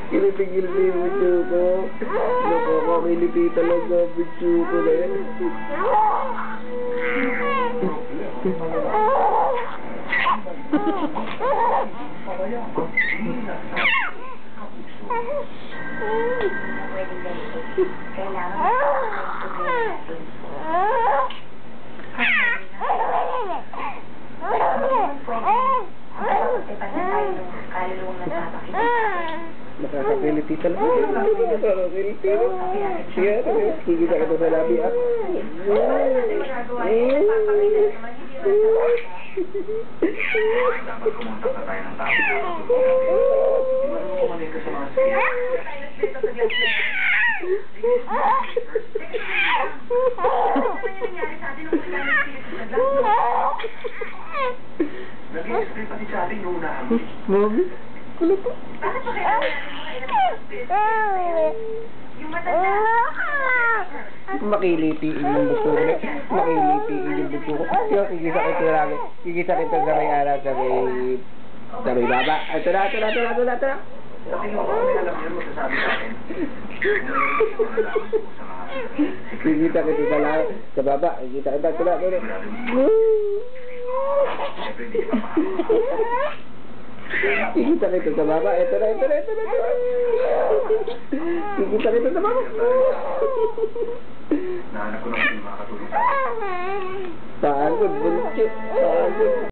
Kinitigil yung video ko. Nakakakiliti talaga video ko na yan. Nakakakiliti talaga. Nakakakiliti. Sige, higit ako sa labi ah. Dapat pumunta sa tayo ng tao. Kumanin ka sa mga skill. Nag-i-spray pati sa atin yung unahan. Mami, kulit ko. Bakit pa kailangan yung matanda? Makilitiin yung buto ko. Makilitiin yung buto ko. Yung kikisakit ko lang. Kikisakit ko sa may araw sa may baba. Ito na. Kasi yung kami alam yun, masasabi sa akin. Kikita kita sa lang. Sa baba. Kikita kita. Ito na. Kikita kita sa baba. Ito na. Kikita kita sa baba. Nahanap ko naman yung makakatulong sa akin. Pagod, bunchit. Pagod.